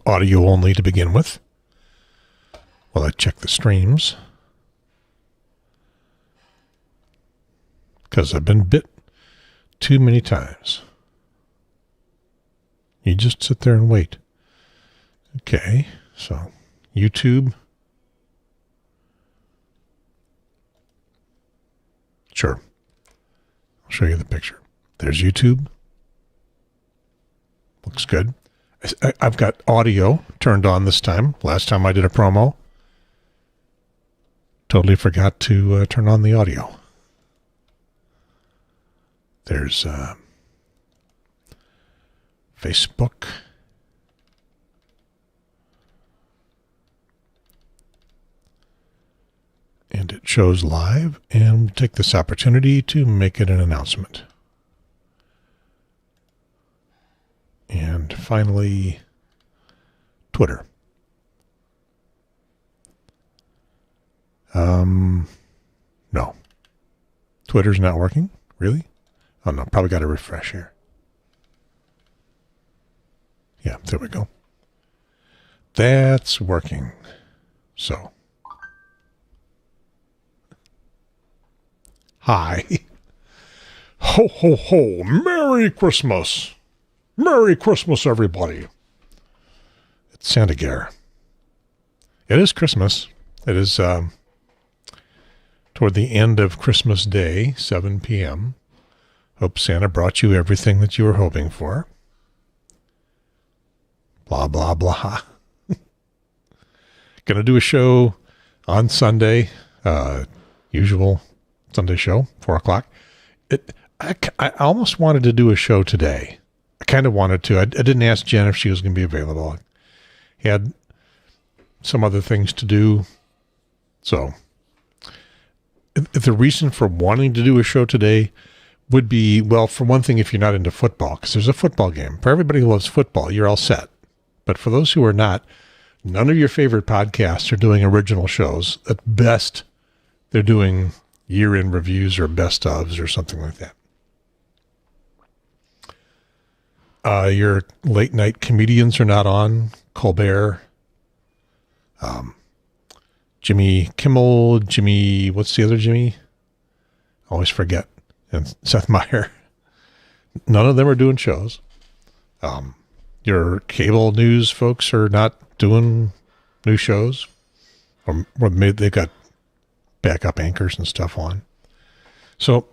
audio only to begin with. While I check the streams. Because I've been bit too many times. You just sit there and wait. Okay, so YouTube. Sure. I'll show you the picture. There's YouTube. Looks good. I've got audio turned on this time. Last time I did a promo, totally forgot to turn on the audio. There's Facebook. And it shows live, and we'll take this opportunity to make it an announcement. And finally, Twitter. No. Twitter's not working? Really? Oh no, probably got to refresh here. Yeah, there we go. That's working. So. Hi. Ho, ho, ho. Merry Christmas. Merry Christmas, everybody. It's Santa Gare. It is Christmas. It is toward the end of Christmas Day, 7 p.m. Hope Santa brought you everything that you were hoping for. Blah, blah, blah. Gonna do a show on Sunday. Usual Sunday show, 4 o'clock. I almost wanted to do a show today. I kind of wanted to. I didn't ask Jen if she was going to be available. I had some other things to do. So, the reason for wanting to do a show today would be, well, for one thing, if you're not into football, because there's a football game. For everybody who loves football, you're all set. But for those who are not, none of your favorite podcasts are doing original shows. At best, they're doing year-end reviews or best-ofs or something like that. Your late-night comedians are not on. Colbert, Jimmy Kimmel, what's the other Jimmy? Always forget. And Seth Meyer. None of them are doing shows. Your cable news folks are not doing new shows. Or maybe they've got backup anchors and stuff on. So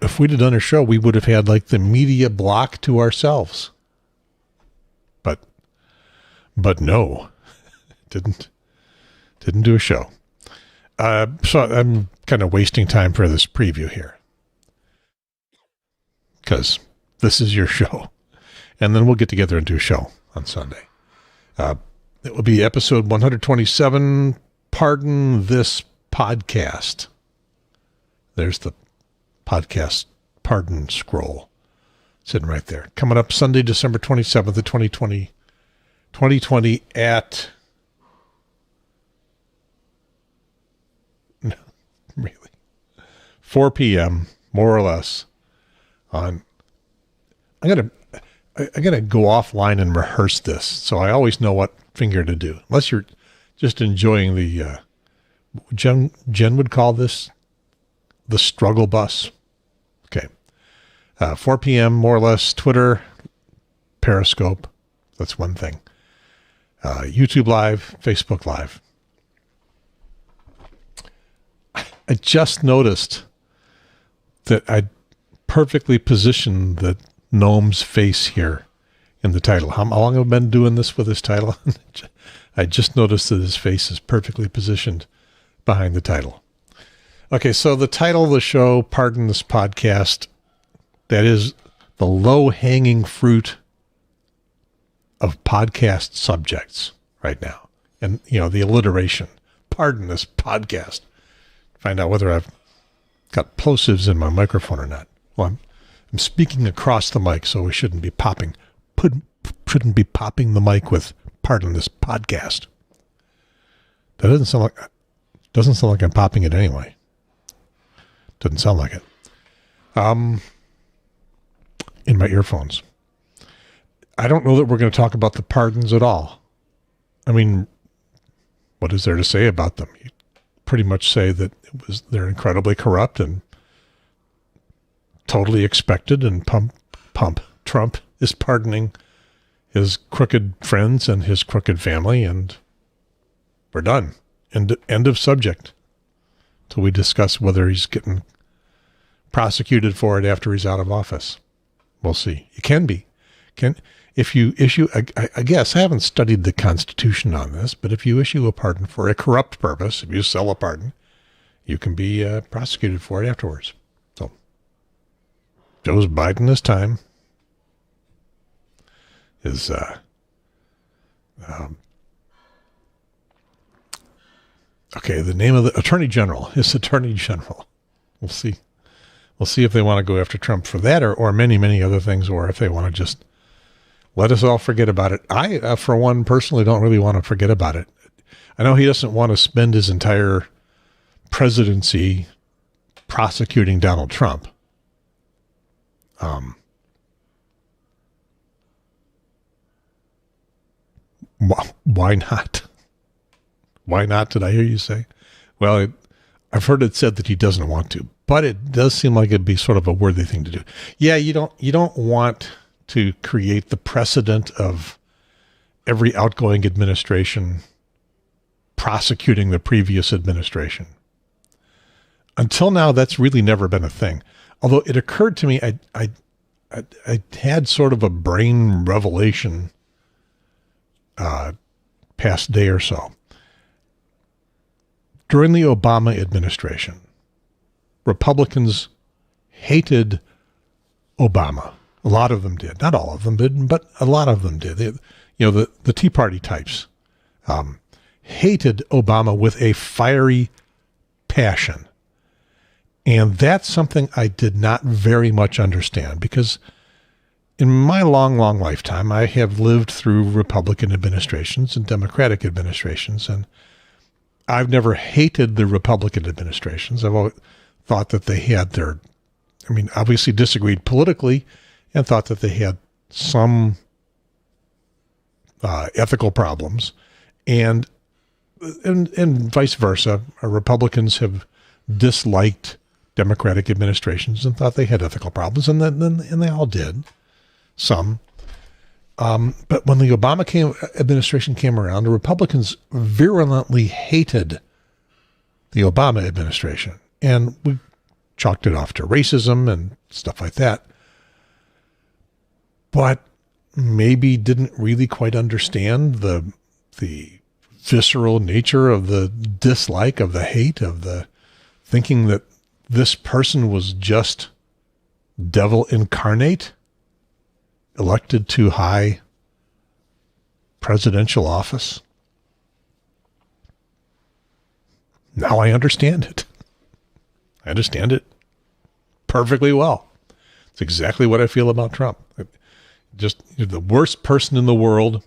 if we'd have done a show, we would have had like the media block to ourselves. But no, didn't do a show. So I'm kind of wasting time for this preview here. Because this is your show. And then we'll get together and do a show on Sunday. It will be episode 127, Pardon This Podcast. There's the podcast pardon scroll sitting right there. Coming up Sunday, December 27th of 2020 at... No, really. 4 p.m., more or less, on... I gotta go offline and rehearse this, so I always know what finger to do. Unless you're just enjoying the Jen would call this the struggle bus. Okay. 4 p.m. more or less. Twitter, Periscope. That's one thing. YouTube Live, Facebook Live. I just noticed that I perfectly positioned the gnome's face here in the title. How long have I been doing this with this title? I just noticed that his face is perfectly positioned behind the title. Okay, so the title of the show, Pardon This Podcast, that is the low-hanging fruit of podcast subjects right now. And, the alliteration, Pardon This Podcast. Find out whether I've got plosives in my microphone or not. Well, I'm speaking across the mic, so we shouldn't be popping the mic with Pardon This Podcast. That doesn't sound like I'm popping it anyway. Doesn't sound like it. In my earphones. I don't know that we're going to talk about the pardons at all. I mean, what is there to say about them? You pretty much say that they're incredibly corrupt and totally expected, and Trump is pardoning his crooked friends and his crooked family, and we're done. End of subject. Till we discuss whether he's getting prosecuted for it after he's out of office. We'll see. You can be. If you issue, I guess I haven't studied the Constitution on this, but if you issue a pardon for a corrupt purpose, if you sell a pardon, you can be prosecuted for it afterwards. So, Joe Biden this time is okay. The name of the Attorney General is Attorney General. We'll see. We'll see if they want to go after Trump for that, or many, many other things, or if they want to just let us all forget about it. I, for one, personally don't really want to forget about it. I know he doesn't want to spend his entire presidency prosecuting Donald Trump. Why not? Why not, did I hear you say? Well, I've heard it said that he doesn't want to, but it does seem like it'd be sort of a worthy thing to do. Yeah, you don't want to create the precedent of every outgoing administration prosecuting the previous administration. Until now, that's really never been a thing. Although it occurred to me, I had sort of a brain revelation past day or so. During the Obama administration, Republicans hated Obama. A lot of them did. Not all of them did, but a lot of them did. The Tea Party types hated Obama with a fiery passion. And that's something I did not very much understand, because in my long, long lifetime, I have lived through Republican administrations and Democratic administrations, and I've never hated the Republican administrations. I've always thought that they had obviously disagreed politically, and thought that they had some ethical problems, and vice versa. Republicans have disliked Democratic administrations and thought they had ethical problems, and they all did, some. But when the Obama administration came around, the Republicans virulently hated the Obama administration, and we chalked it off to racism and stuff like that. But maybe didn't really quite understand the visceral nature of the dislike, of the hate, of the thinking that this person was just devil incarnate, elected to high presidential office. Now I understand it. I understand it perfectly well. It's exactly what I feel about Trump. Just, you're the worst person in the world.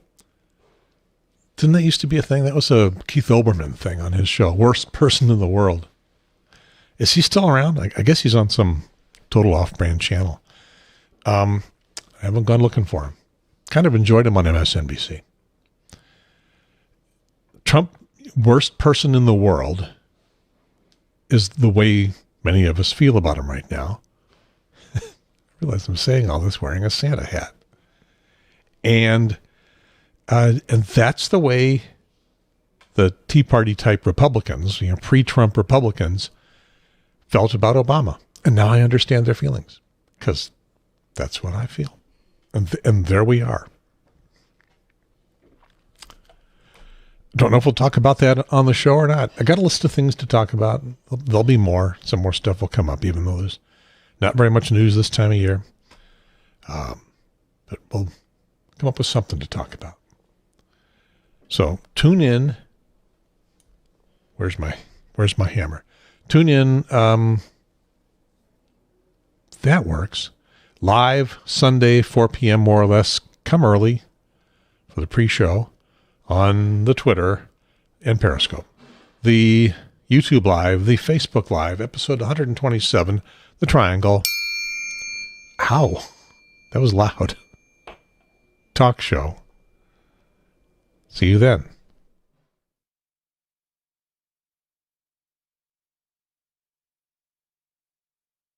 Didn't that used to be a thing? That was a Keith Olbermann thing on his show. Worst person in the world. Is he still around? I guess he's on some total off-brand channel. I haven't gone looking for him. Kind of enjoyed him on MSNBC. Trump, worst person in the world, is the way many of us feel about him right now. I realize I'm saying all this wearing a Santa hat. And that's the way the Tea Party type Republicans, pre-Trump Republicans, felt about Obama. And now I understand their feelings, because that's what I feel. And there we are. Don't know if we'll talk about that on the show or not. I got a list of things to talk about. There'll be more. Some more stuff will come up, even though there's not very much news this time of year. But we'll come up with something to talk about. So tune in. Where's my hammer? Tune in. That works. Live Sunday, 4 p.m. more or less. Come early for the pre-show on the Twitter and Periscope. The YouTube Live, the Facebook Live, episode 127, The Triangle. Ow, that was loud. talk show. See you then.